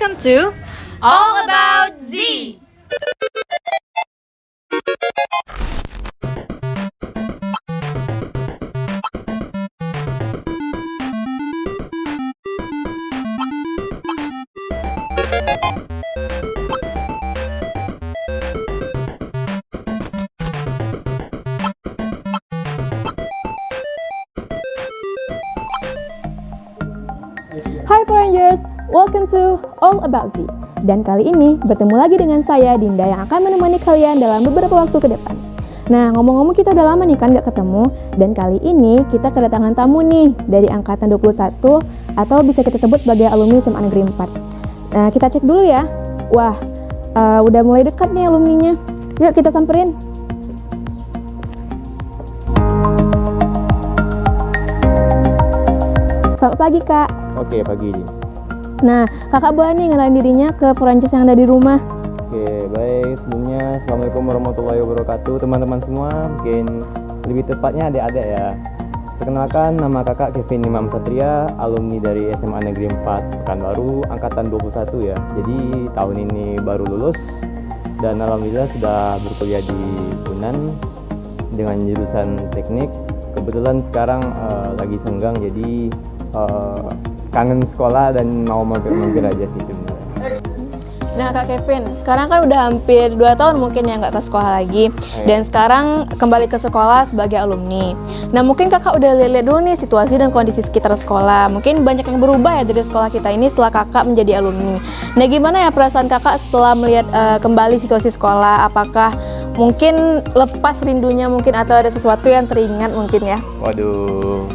welcome to All About Z! Hai Power Rangers, welcome to All About Z. Dan kali ini bertemu lagi dengan saya Dinda yang akan menemani kalian dalam beberapa waktu ke depan. Nah, ngomong-ngomong kita udah lama nih kan gak ketemu, dan kali ini kita kedatangan tamu nih dari angkatan 21 atau bisa kita sebut sebagai alumni SMA Negeri 4. Nah, kita cek dulu ya. Wah, udah mulai dekat nih alumninya. Yuk kita samperin. Selamat pagi Kak. Oke, pagi. Nah, kakak boleh nih ngenalin dirinya ke Power Rangers yang ada di rumah. Oke, baik. Sebelumnya, Assalamualaikum warahmatullahi wabarakatuh, teman-teman semua. Mungkin lebih tepatnya adik-adik ya. Perkenalkan, nama kakak Kevin Imam Satria, alumni dari SMA Negeri 4 Pekanbaru, angkatan 21 ya. Jadi tahun ini baru lulus dan alhamdulillah sudah berkuliah di UNAN dengan jurusan teknik. Kebetulan sekarang lagi senggang, jadi kangen sekolah dan mau mampir-mampir aja sih sebenarnya. Nah Kak Kevin, sekarang kan udah hampir 2 tahun mungkin ya nggak ke sekolah lagi. Dan sekarang kembali ke sekolah sebagai alumni. Nah mungkin kakak udah lihat dulu nih situasi dan kondisi sekitar sekolah. Mungkin banyak yang berubah ya dari sekolah kita ini setelah kakak menjadi alumni. Nah gimana ya perasaan kakak setelah melihat kembali situasi sekolah? Apakah mungkin lepas rindunya mungkin atau ada sesuatu yang teringat mungkin ya? Waduh,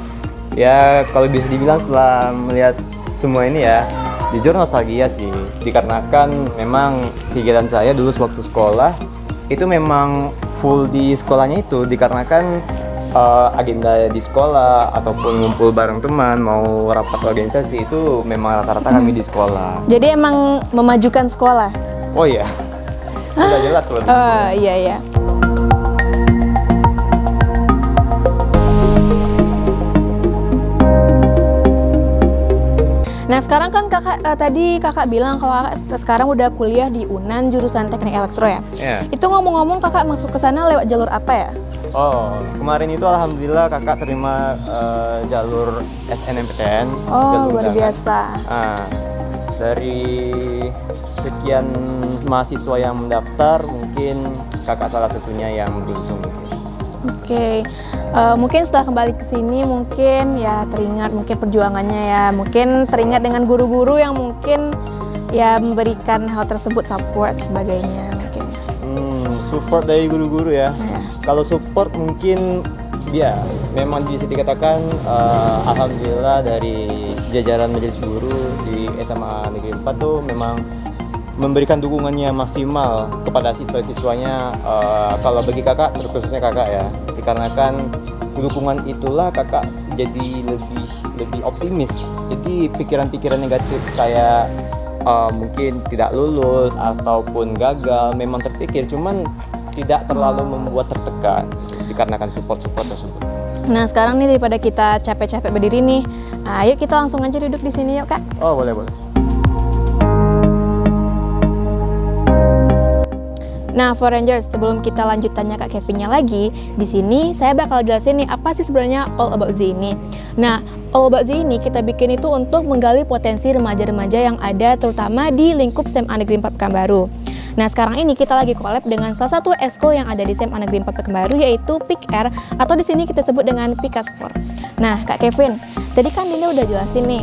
ya kalau bisa dibilang setelah melihat semua ini ya, jujur nostalgia sih. Dikarenakan memang pikiran saya dulu waktu sekolah itu memang full di sekolahnya itu. Dikarenakan agenda di sekolah ataupun ngumpul bareng teman, mau rapat organisasi itu memang rata-rata kami di sekolah. Jadi emang memajukan sekolah? Oh iya, sudah jelas kalau gitu. Iya. Nah sekarang kan tadi kakak bilang kalau kakak sekarang udah kuliah di UNAN jurusan teknik elektro ya. Yeah. Itu ngomong-ngomong kakak masuk ke sana lewat jalur apa ya? Oh, kemarin itu alhamdulillah kakak terima jalur SNMPTN. Oh, jalur luar undangan. biasa. Dari sekian mahasiswa yang mendaftar, mungkin kakak salah satunya yang beruntung. Oke. Mungkin setelah kembali ke sini mungkin ya teringat mungkin perjuangannya ya, mungkin teringat dengan guru-guru yang mungkin ya memberikan hal tersebut support sebagainya mungkin. Support dari guru-guru ya. Kalau support mungkin ya memang bisa dikatakan alhamdulillah dari jajaran majelis guru di SMA Negeri 4 tuh memang memberikan dukungannya maksimal kepada siswa-siswanya. Kalau bagi kakak, terkhususnya kakak ya, dikarenakan dukungan itulah kakak jadi lebih optimis. Jadi pikiran-pikiran negatif kayak mungkin tidak lulus ataupun gagal memang terpikir, cuman tidak terlalu membuat tertekan dikarenakan support tersebut. Nah sekarang nih daripada kita capek-capek berdiri nih, ayo kita langsung aja duduk di sini yuk Kak. Oh boleh. Nah, Power Rangers, sebelum kita lanjut tanya Kak Kevinnya lagi, di sini saya bakal jelasin nih apa sih sebenarnya All About Z ini. Nah, All About Z ini kita bikin itu untuk menggali potensi remaja-remaja yang ada terutama di lingkup SMA Negeri 4 Pekanbaru. Nah, sekarang ini kita lagi collab dengan salah satu eskul yang ada di SMA Negeri 4 Pekanbaru yaitu PIK-R atau di sini kita sebut dengan PIKASPOR. Nah, Kak Kevin, tadi kan Dinda udah jelasin nih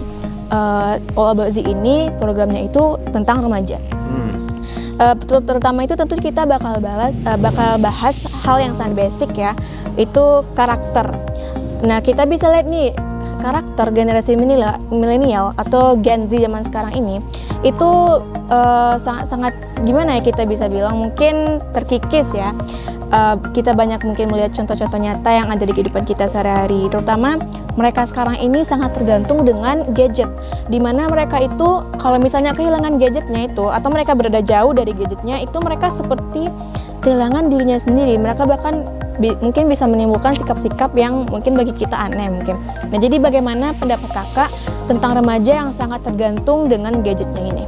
All About Z ini programnya itu tentang remaja. Terutama itu tentu kita bakal bahas hal yang sangat basic ya, itu karakter. Nah kita bisa lihat nih karakter generasi milenial atau Gen Z zaman sekarang ini itu sangat gimana ya kita bisa bilang mungkin terkikis ya. Kita banyak mungkin melihat contoh-contoh nyata yang ada di kehidupan kita sehari-hari, terutama mereka sekarang ini sangat tergantung dengan gadget, dimana mereka itu kalau misalnya kehilangan gadgetnya itu atau mereka berada jauh dari gadgetnya itu mereka seperti kehilangan dirinya sendiri. Mereka bahkan mungkin bisa menimbulkan sikap-sikap yang mungkin bagi kita aneh mungkin. Nah jadi bagaimana pendapat kakak tentang remaja yang sangat tergantung dengan gadgetnya ini?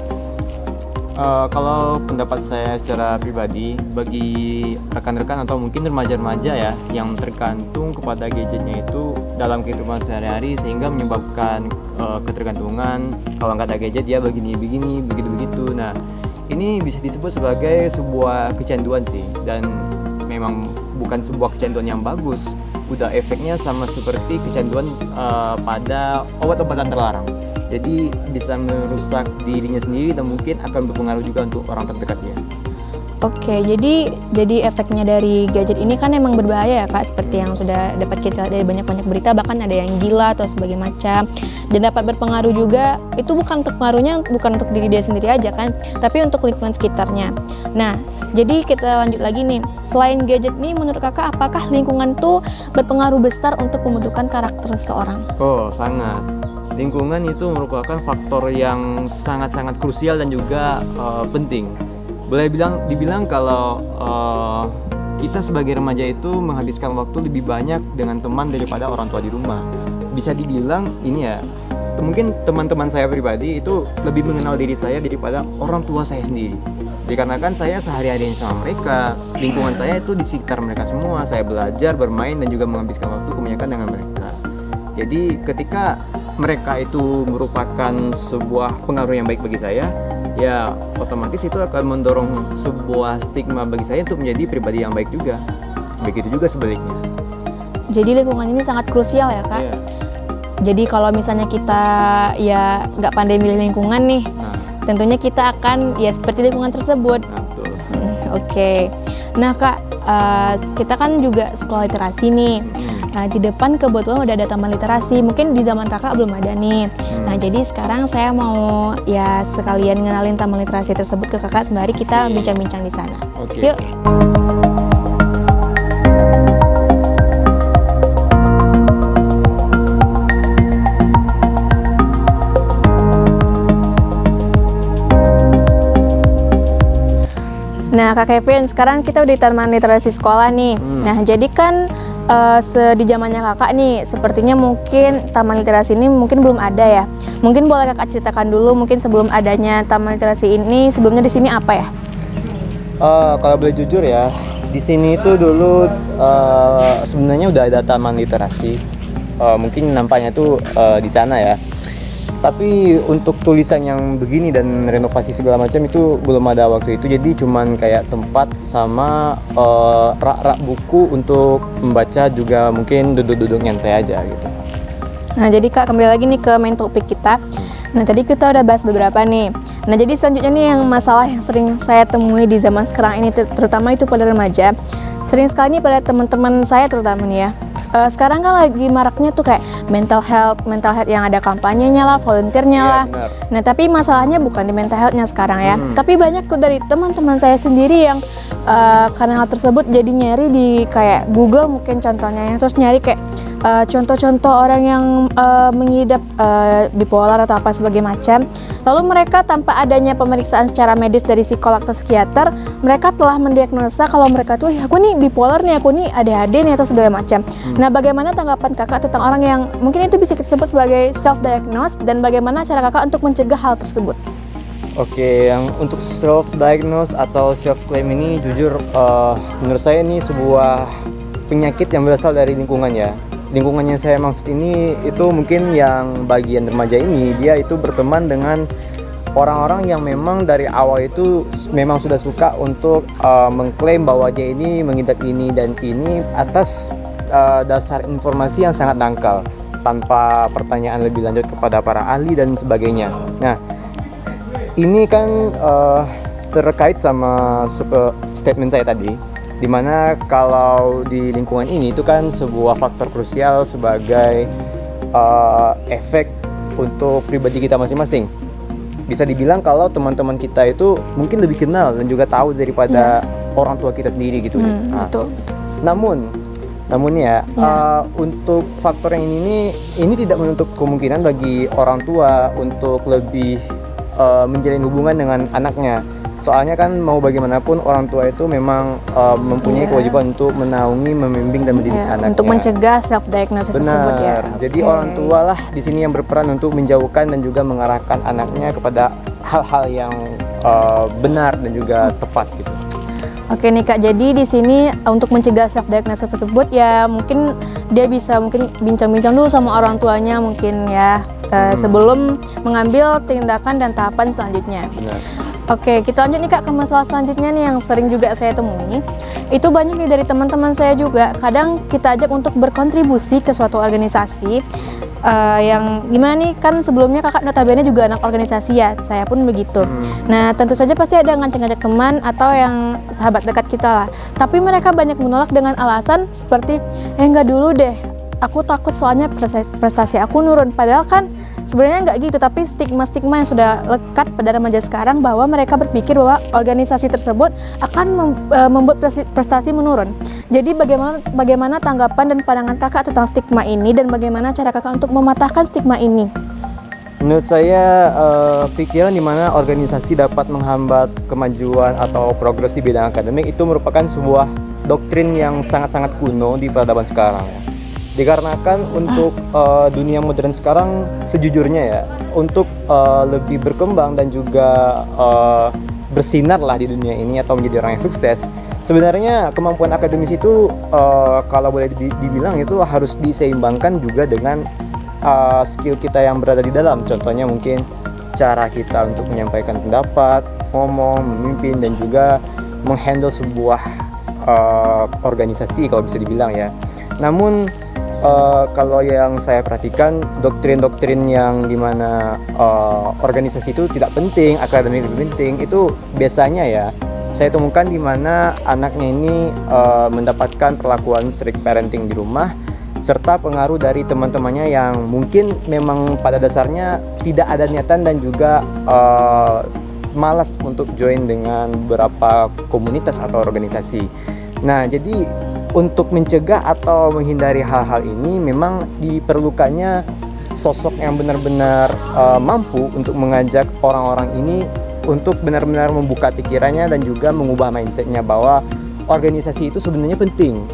Kalau pendapat saya secara pribadi, bagi rekan-rekan atau mungkin remaja-remaja ya yang tergantung kepada gadgetnya itu dalam kehidupan sehari-hari sehingga menyebabkan ketergantungan. Kalau nggak ada gadget dia begini-begini, begitu-begitu. Nah, ini bisa disebut sebagai sebuah kecanduan sih, dan memang bukan sebuah kecanduan yang bagus. Udah efeknya sama seperti kecanduan pada obat-obatan terlarang. Jadi bisa merusak dirinya sendiri dan mungkin akan berpengaruh juga untuk orang terdekatnya. Oke, jadi efeknya dari gadget ini kan emang berbahaya ya Kak, seperti yang sudah dapat kita lihat dari banyak-banyak berita, bahkan ada yang gila atau sebagainya macam. Dan dapat berpengaruh juga, itu bukan untuk pengaruhnya bukan untuk diri dia sendiri aja kan, tapi untuk lingkungan sekitarnya. Nah, jadi kita lanjut lagi nih. Selain gadget nih, menurut Kakak apakah lingkungan tuh berpengaruh besar untuk pembentukan karakter seseorang? Oh, sangat. Lingkungan itu merupakan faktor yang sangat-sangat krusial dan juga penting. Boleh dibilang kalau kita sebagai remaja itu menghabiskan waktu lebih banyak dengan teman daripada orang tua di rumah. Bisa dibilang ini ya, mungkin teman-teman saya pribadi itu lebih mengenal diri saya daripada orang tua saya sendiri. Dikarenakan saya sehari-hari sama mereka, lingkungan saya itu di sekitar mereka semua. Saya belajar, bermain, dan juga menghabiskan waktu kebanyakan dengan mereka. Jadi ketika mereka itu merupakan sebuah pengaruh yang baik bagi saya, ya otomatis itu akan mendorong sebuah stigma bagi saya untuk menjadi pribadi yang baik juga. Begitu juga sebaliknya. Jadi lingkungan ini sangat krusial ya Kak? Yeah. Jadi kalau misalnya kita ya nggak pandai milih lingkungan nih, tentunya kita akan ya seperti lingkungan tersebut. Nah, betul. Oke. Nah Kak, kita kan juga sekolah literasi nih. Nah, di depan kebetulan udah ada taman literasi. Mungkin di zaman Kakak belum ada nih. Nah, jadi sekarang saya mau ya sekalian ngenalin taman literasi tersebut ke Kakak sembari kita bincang-bincang di sana. Oke. Yuk. Nah, Kak Kevin, sekarang kita udah di taman literasi sekolah nih. Nah, jadi kan di zamannya Kakak nih, sepertinya mungkin taman literasi ini mungkin belum ada ya. Mungkin boleh Kakak ceritakan dulu mungkin sebelum adanya taman literasi ini, sebelumnya di sini apa ya? Kalau boleh jujur ya, di sini itu dulu sebenarnya udah ada taman literasi. Mungkin nampaknya tuh di sana ya. Tapi untuk tulisan yang begini dan renovasi segala macam itu belum ada waktu itu. Jadi cuman kayak tempat sama rak-rak buku untuk membaca, juga mungkin duduk-duduk nyantai aja gitu. Nah, jadi Kak, kembali lagi nih ke main topik kita. Nah, tadi kita udah bahas beberapa nih. Nah, jadi selanjutnya nih yang masalah yang sering saya temui di zaman sekarang ini, terutama itu pada remaja. Sering sekali nih pada teman-teman saya terutama nih ya. Sekarang kan lagi maraknya tuh kayak mental health yang ada kampanyenya lah, volunteernya lah. Benar. Nah, tapi masalahnya bukan di mental health-nya sekarang ya. Tapi banyak tuh dari teman-teman saya sendiri yang karena hal tersebut jadi nyari di kayak Google mungkin contohnya ya, terus nyari kayak contoh-contoh orang yang mengidap bipolar atau apa sebagai macam. Lalu mereka tanpa adanya pemeriksaan secara medis dari psikolog atau psikiater, mereka telah mendiagnosa kalau mereka tuh, ya aku nih bipolar nih, aku nih ADHD nih atau segala macam. Nah, bagaimana tanggapan Kakak tentang orang yang mungkin itu bisa disebut sebagai self-diagnose, dan bagaimana cara Kakak untuk mencegah hal tersebut? Oke, yang untuk self-diagnose atau self-claim ini jujur menurut saya ini sebuah penyakit yang berasal dari lingkungan ya. Lingkungan yang saya maksud ini itu mungkin yang bagian remaja ini, dia itu berteman dengan orang-orang yang memang dari awal itu memang sudah suka untuk mengklaim bahwa dia ini mengidap ini dan ini atas dasar informasi yang sangat dangkal tanpa pertanyaan lebih lanjut kepada para ahli dan sebagainya. Nah, ini kan terkait sama statement saya tadi, dimana kalau di lingkungan ini itu kan sebuah faktor krusial sebagai efek untuk pribadi kita masing-masing. Bisa dibilang kalau teman-teman kita itu mungkin lebih kenal dan juga tahu daripada orang tua kita sendiri gitu. Betul. Namun ya, untuk faktor yang ini tidak menutup kemungkinan bagi orang tua untuk lebih menjalin hubungan dengan anaknya. Soalnya kan mau bagaimanapun orang tua itu memang mempunyai kewajiban untuk menaungi, membimbing dan mendidik anaknya. Untuk mencegah self-diagnosis tersebut ya. Jadi orang tua lah di sini yang berperan untuk menjauhkan dan juga mengarahkan anaknya kepada hal-hal yang benar dan juga tepat gitu. Oke nih Kak, jadi di sini untuk mencegah self diagnosis tersebut ya mungkin dia bisa mungkin bincang-bincang dulu sama orang tuanya mungkin ya sebelum mengambil tindakan dan tahapan selanjutnya. Benar. Oke, kita lanjut nih Kak ke masalah selanjutnya nih yang sering juga saya temui. Itu banyak nih dari teman-teman saya juga. Kadang kita ajak untuk berkontribusi ke suatu organisasi. Yang gimana nih, kan sebelumnya kakak notabene juga anak organisasi ya, saya pun begitu. Nah tentu saja pasti ada ngajak-ngajak teman atau yang sahabat dekat kita lah. Tapi mereka banyak menolak dengan alasan seperti enggak dulu deh, aku takut soalnya prestasi aku nurun. Padahal kan sebenarnya nggak gitu, tapi stigma-stigma yang sudah lekat pada remaja sekarang bahwa mereka berpikir bahwa organisasi tersebut akan membuat prestasi menurun. Jadi bagaimana tanggapan dan pandangan kakak tentang stigma ini dan bagaimana cara kakak untuk mematahkan stigma ini? Menurut saya pikiran di mana organisasi dapat menghambat kemajuan atau progres di bidang akademik itu merupakan sebuah doktrin yang sangat-sangat kuno di peradaban sekarang ya. Dikarenakan untuk dunia modern sekarang sejujurnya ya, untuk lebih berkembang dan juga bersinar lah di dunia ini atau menjadi orang yang sukses, sebenarnya kemampuan akademis itu kalau boleh dibilang itu harus diseimbangkan juga dengan skill kita yang berada di dalam. Contohnya mungkin cara kita untuk menyampaikan pendapat, ngomong, memimpin, dan juga menghandle sebuah organisasi kalau bisa dibilang ya. Namun kalau yang saya perhatikan, doktrin-doktrin yang dimana organisasi itu tidak penting, akademik lebih penting, itu biasanya ya saya temukan di mana anaknya ini mendapatkan perlakuan strict parenting di rumah, serta pengaruh dari teman-temannya yang mungkin memang pada dasarnya tidak ada niatan dan juga malas untuk join dengan beberapa komunitas atau organisasi. Nah, jadi untuk mencegah atau menghindari hal-hal ini memang diperlukannya sosok yang benar-benar mampu untuk mengajak orang-orang ini untuk benar-benar membuka pikirannya dan juga mengubah mindsetnya bahwa organisasi itu sebenarnya penting.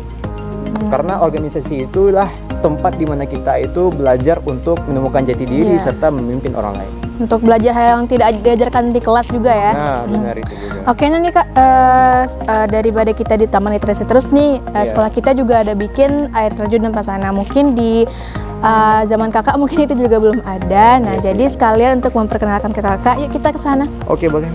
Karena organisasi itulah tempat di mana kita itu belajar untuk menemukan jati diri serta memimpin orang lain. Untuk belajar hal yang tidak diajarkan di kelas juga ya. Nah, benar itu juga. Oke, nah nih Kak, daripada kita di Taman Literasi terus nih, sekolah kita juga ada bikin air terjun dan pasana. Mungkin di zaman kakak mungkin itu juga belum ada. Nah, jadi sekalian untuk memperkenalkan ke kakak, yuk kita ke sana. Oke, boleh.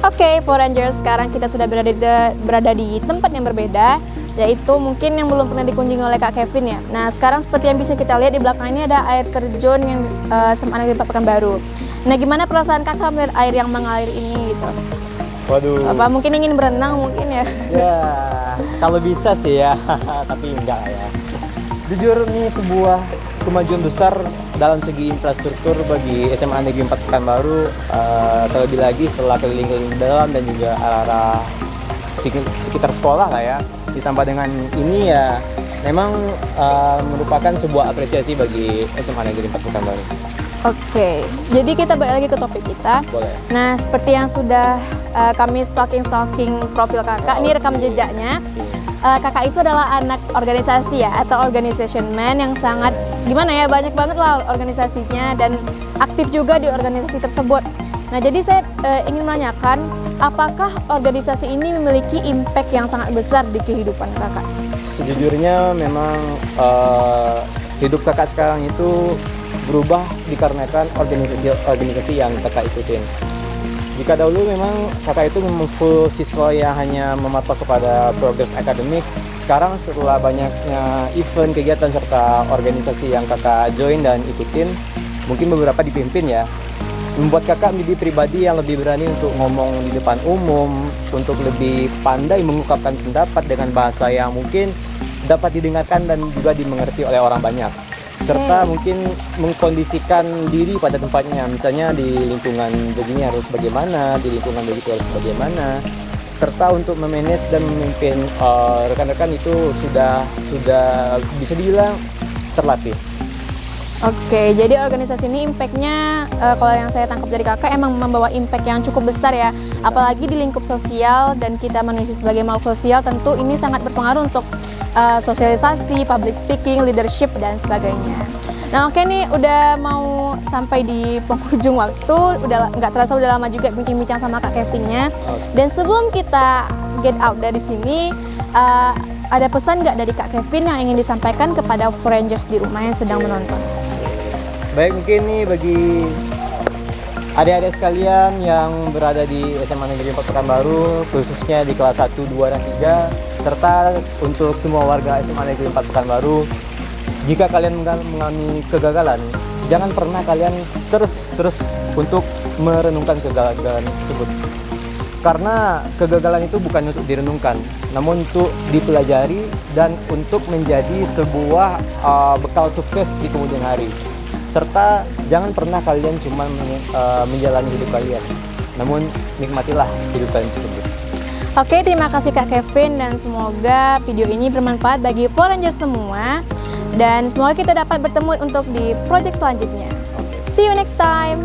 Oke, For Rangers, sekarang kita sudah berada di tempat yang berbeda, yaitu mungkin yang belum pernah dikunjungi oleh Kak Kevin ya. Nah, sekarang seperti yang bisa kita lihat di belakang ini ada air terjun yang SMA Negeri 4 Pekanbaru. Nah, gimana perasaan kakak melihat air yang mengalir ini gitu? Waduh. Apa mungkin ingin berenang mungkin ya? Ya, kalau bisa sih ya, tapi enggak ya. Jujur ini sebuah kemajuan besar dalam segi infrastruktur bagi SMA Negeri 4 Pekanbaru, terlebih lagi setelah keliling-keliling ke dalam dan juga arah-arah sekitar sekolah lah ya. Ditambah dengan ini ya, memang merupakan sebuah apresiasi bagi SMA Negeri 4 Pekanbaru. Oke, jadi kita balik lagi ke topik kita. Boleh. Nah, seperti yang sudah kami stalking profil kakak, ini rekam jejaknya. Kakak itu adalah anak organisasi ya, atau organization man yang sangat gimana ya, banyak banget lah organisasinya dan aktif juga di organisasi tersebut. Nah, jadi saya ingin menanyakan, apakah organisasi ini memiliki impact yang sangat besar di kehidupan kakak? Sejujurnya memang hidup kakak sekarang itu berubah dikarenakan organisasi yang kakak ikutin. Jika dahulu memang kakak itu full siswa yang hanya mematok kepada progres akademik, sekarang setelah banyaknya event, kegiatan, serta organisasi yang kakak join dan ikutin, mungkin beberapa dipimpin ya, membuat kakak menjadi pribadi yang lebih berani untuk ngomong di depan umum, untuk lebih pandai mengungkapkan pendapat dengan bahasa yang mungkin dapat didengarkan dan juga dimengerti oleh orang banyak. Serta mungkin mengkondisikan diri pada tempatnya, misalnya di lingkungan begini harus bagaimana, di lingkungan begitu harus bagaimana, serta untuk memanage dan memimpin rekan-rekan itu sudah bisa dibilang terlatih. Oke, jadi organisasi ini impact-nya kalau yang saya tangkap dari kakak emang membawa impact yang cukup besar ya. Apalagi di lingkup sosial dan kita manusia sebagai makhluk sosial tentu ini sangat berpengaruh untuk sosialisasi, public speaking, leadership dan sebagainya. Nah oke nih udah mau sampai di penghujung waktu, udah nggak terasa udah lama juga bincang-bincang sama Kak Kevinnya. Dan sebelum kita get out dari sini, ada pesan nggak dari Kak Kevin yang ingin disampaikan kepada Forangers di rumah yang sedang menonton? Baik, mungkin nih bagi adik-adik sekalian yang berada di SMA Negeri 4 Pekanbaru, khususnya di kelas 1, 2, dan 3, serta untuk semua warga SMA Negeri 4 Pekanbaru, jika kalian mengalami kegagalan, jangan pernah kalian terus untuk merenungkan kegagalan tersebut. Karena kegagalan itu bukan untuk direnungkan, namun untuk dipelajari dan untuk menjadi sebuah bekal sukses di kemudian hari. Serta jangan pernah kalian cuma menjalani hidup kalian, namun nikmatilah hidup kalian tersebut. Oke, terima kasih Kak Kevin dan semoga video ini bermanfaat bagi Forangers semua. Dan semoga kita dapat bertemu untuk di project selanjutnya. See you next time.